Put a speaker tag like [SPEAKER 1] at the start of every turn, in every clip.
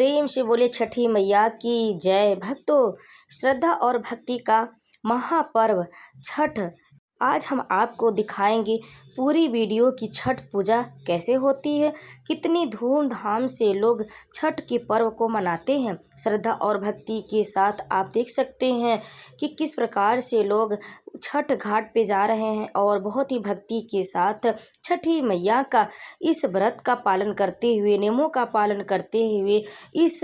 [SPEAKER 1] प्रेम से बोले छठी मैया की जय। भक्तों, श्रद्धा और भक्ति का महापर्व छठ। आज हम आपको दिखाएंगे पूरी वीडियो की छठ पूजा कैसे होती है, कितनी धूमधाम से लोग छठ के पर्व को मनाते हैं। श्रद्धा और भक्ति के साथ आप देख सकते हैं कि किस प्रकार से लोग छठ घाट पे जा रहे हैं और बहुत ही भक्ति के साथ छठी मैया का इस व्रत का पालन करते हुए, नियमों का पालन करते हुए इस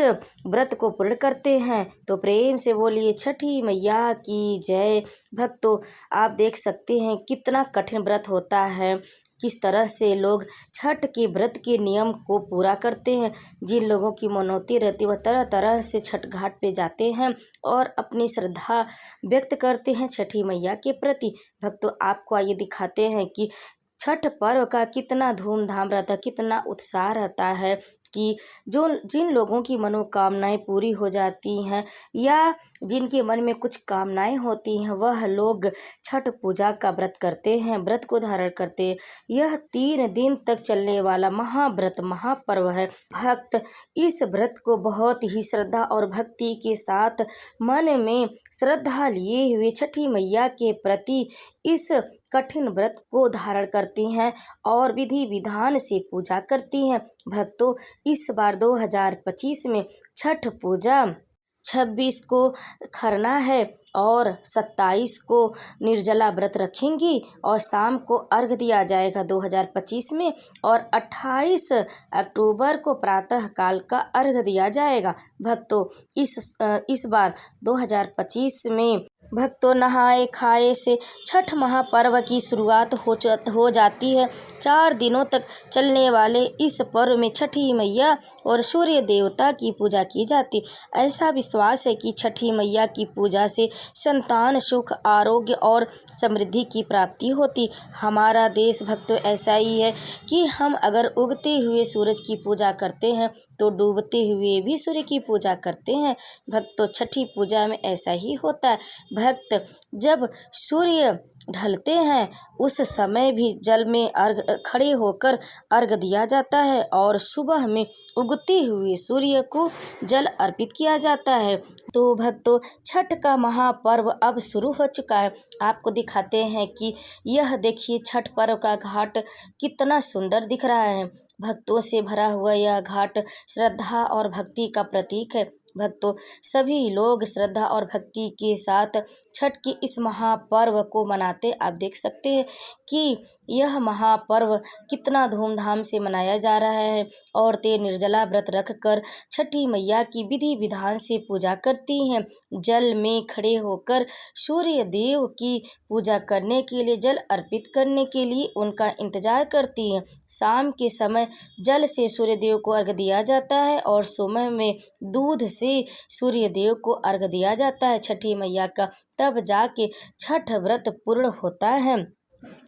[SPEAKER 1] व्रत को पूर्ण करते हैं। तो प्रेम से बोलिए छठी मैया की जय। भक्तों, आप देख सकते हैं कितना कठिन व्रत होता है, किस तरह से लोग छठ के व्रत के नियम को पूरा करते हैं। जिन लोगों की मनौती रहती है वह तरह तरह से छठ घाट पे जाते हैं और अपनी श्रद्धा व्यक्त करते हैं छठी मैया के प्रति। भक्तों, आपको आइए दिखाते हैं कि छठ पर्व का कितना धूमधाम रहता है, कितना उत्साह रहता है कि जिन लोगों की मनोकामनाएं पूरी हो जाती हैं या जिनके मन में कुछ कामनाएं होती हैं, वह लोग छठ पूजा का व्रत करते हैं, व्रत को धारण करते हैं। यह 3 दिन तक चलने वाला महाव्रत महापर्व है। भक्त इस व्रत को बहुत ही श्रद्धा और भक्ति के साथ मन में श्रद्धा लिए हुए छठी मैया के प्रति इस कठिन व्रत को धारण करती हैं और विधि विधान से पूजा करती हैं। भक्तों, इस बार 2025 में छठ पूजा 26 को खरना है और 27 को निर्जला व्रत रखेंगी और शाम को अर्घ दिया जाएगा 2025 में, और 28 अक्टूबर को प्रातः काल का अर्घ दिया जाएगा। भक्तों, इस बार 2025 में भक्तों नहाए खाए से छठ महापर्व की शुरुआत हो जाती है। 4 दिनों तक चलने वाले इस पर्व में छठी मैया और सूर्य देवता की पूजा की जाती। ऐसा विश्वास है कि छठी मैया की पूजा से संतान, सुख, आरोग्य और समृद्धि की प्राप्ति होती। हमारा देश भक्तों ऐसा ही है कि हम अगर उगते हुए सूरज की पूजा करते हैं तो डूबते हुए भी सूर्य की पूजा करते हैं। भक्तों, छठी पूजा में ऐसा ही होता है। भक्त जब सूर्य ढलते हैं उस समय भी जल में खड़े होकर अर्घ दिया जाता है और सुबह में उगते हुए सूर्य को जल अर्पित किया जाता है। तो भक्तों, छठ का महापर्व अब शुरू हो चुका है। आपको दिखाते हैं कि यह देखिए छठ पर्व का घाट कितना सुंदर दिख रहा है। भक्तों से भरा हुआ यह घाट श्रद्धा और भक्ति का प्रतीक है। भक्तों, सभी लोग श्रद्धा और भक्ति के साथ छठ के इस महापर्व को मनाते। आप देख सकते हैं कि यह महापर्व कितना धूमधाम से मनाया जा रहा है। औरतें निर्जला व्रत रखकर छठी मैया की विधि विधान से पूजा करती हैं। जल में खड़े होकर सूर्य देव की पूजा करने के लिए, जल अर्पित करने के लिए उनका इंतजार करती हैं। शाम के समय जल से सूर्य देव को अर्घ दिया जाता है और सुबह में दूध से सूर्य देव को अर्घ दिया जाता है छठी मैया का, तब जाके छठ व्रत पूर्ण होता है।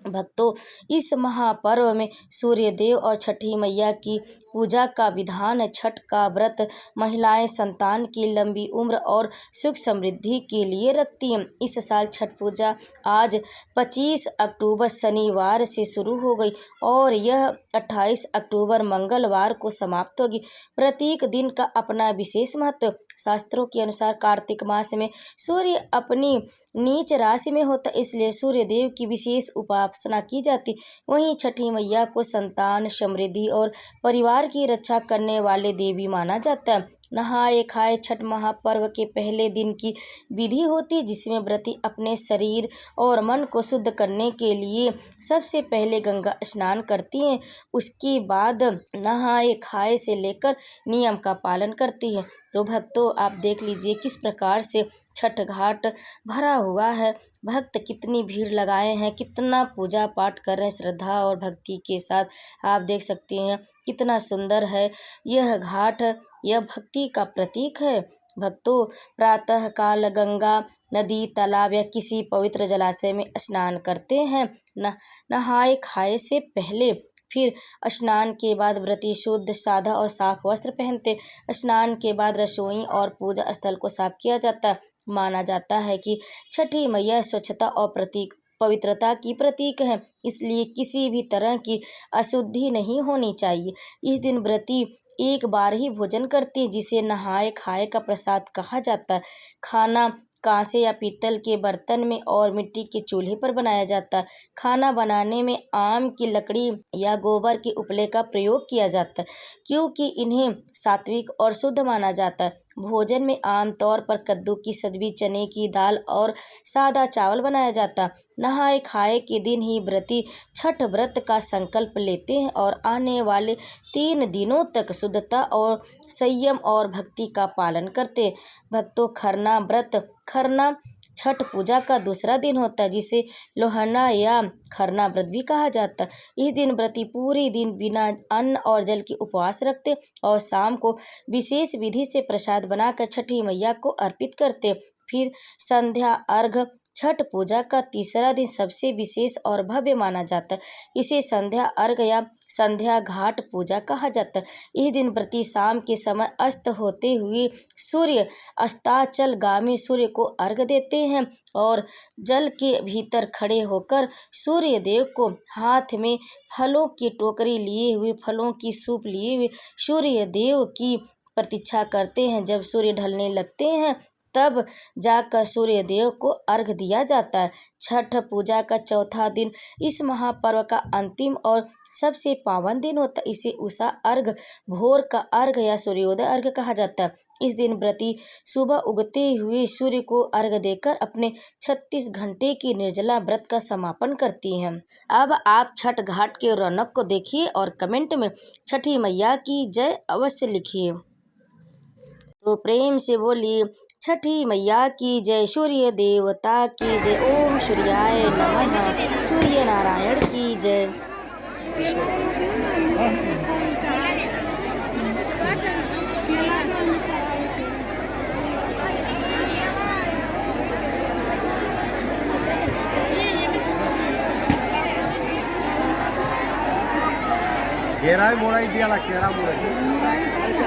[SPEAKER 1] भक्तों, इस महापर्व में सूर्य देव और छठी मैया की पूजा का विधान है। छठ का व्रत महिलाएं संतान की लंबी उम्र और सुख समृद्धि के लिए रखती हैं। इस साल छठ पूजा आज 25 अक्टूबर शनिवार से शुरू हो गई और यह 28 अक्टूबर मंगलवार को समाप्त होगी। प्रत्येक दिन का अपना विशेष महत्व। शास्त्रों के अनुसार कार्तिक मास में सूर्य अपनी नीच राशि में होता, इसलिए सूर्य देव की विशेष उपासना की जाती। वहीं छठी मैया को संतान, समृद्धि और परिवार की रक्षा करने वाले देवी माना जाता है। नहाए खाए छठ महापर्व के पहले दिन की विधि होती है, जिसमें व्रती अपने शरीर और मन को शुद्ध करने के लिए सबसे पहले गंगा स्नान करती हैं। उसके बाद नहाए खाए से लेकर नियम का पालन करती है। तो भक्तों, आप देख लीजिए किस प्रकार से छठ घाट भरा हुआ है। भक्त कितनी भीड़ लगाए हैं, कितना पूजा पाठ कर रहे हैं श्रद्धा और भक्ति के साथ। आप देख सकते हैं कितना सुंदर है यह घाट, यह भक्ति का प्रतीक है। भक्तों, प्रातः काल गंगा नदी, तालाब या किसी पवित्र जलाशय में स्नान करते हैं। नहाए खाए से पहले फिर स्नान के बाद व्रती शुद्ध, सादा और साफ वस्त्र पहनते। स्नान के बाद रसोई और पूजा स्थल को साफ किया जाता। माना जाता है कि छठी मैया स्वच्छता और पवित्रता की प्रतीक है, इसलिए किसी भी तरह की अशुद्धि नहीं होनी चाहिए। इस दिन व्रती एक बार ही भोजन करती है, जिसे नहाए खाए का प्रसाद कहा जाता है। खाना कांसे या पीतल के बर्तन में और मिट्टी के चूल्हे पर बनाया जाता है। खाना बनाने में आम की लकड़ी या गोबर के उपले का प्रयोग किया जाता है, क्योंकि इन्हें सात्विक और शुद्ध माना जाता है। भोजन में आमतौर पर कद्दू की सब्जी, चने की दाल और सादा चावल बनाया जाता है। नहाए खाए के दिन ही व्रती छठ व्रत का संकल्प लेते हैं और आने वाले 3 दिनों तक शुद्धता और संयम और भक्ति का पालन करते हैं। भक्तों, खरना छठ पूजा का दूसरा दिन होता है, जिसे लोहरना या खरना व्रत भी कहा जाता है। इस दिन व्रती पूरे दिन बिना अन्न और जल के उपवास रखते और शाम को विशेष विधि से प्रसाद बनाकर छठी मैया को अर्पित करते। फिर संध्या अर्घ। छठ पूजा का तीसरा दिन सबसे विशेष और भव्य माना जाता है। इसे संध्या अर्घ या संध्या घाट पूजा कहा जाता है। इस दिन व्रती शाम के समय अस्त होते हुए सूर्य अस्ताचलगामी सूर्य को अर्घ देते हैं और जल के भीतर खड़े होकर सूर्य देव को हाथ में फलों की टोकरी लिए हुए, फलों की सूप लिए हुए सूर्य देव की प्रतीक्षा करते हैं। जब सूर्य ढलने लगते हैं तब जाकर सूर्य देव को अर्घ दिया जाता है। छठ पूजा का चौथा दिन इस महापर्व का अंतिम और सबसे पावन दिन होता है। इसे उषा अर्घ, भोर का अर्घ या सूर्योदय अर्घ कहा जाता है। इस दिन व्रती सुबह उगते हुए सूर्य को अर्घ देकर अपने 36 घंटे की निर्जला व्रत का समापन करती हैं। अब आप छठ घाट के रौनक को देखिए और कमेंट में छठी मैया की जय अवश्य लिखिए। तो प्रेम से बोलिए छठी मैया की जय, सूर्य देवता की जय, ओम सूर्याय नमः, सूर्य नारायण की जय।
[SPEAKER 2] घेरा मोड़ाई दिया ला घेरा मोड़ाई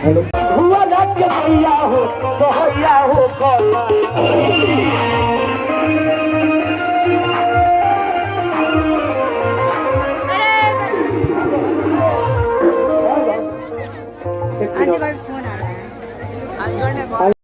[SPEAKER 3] हुआ लग भैया हो तो भैया हो
[SPEAKER 4] आज फोन आ रहा है।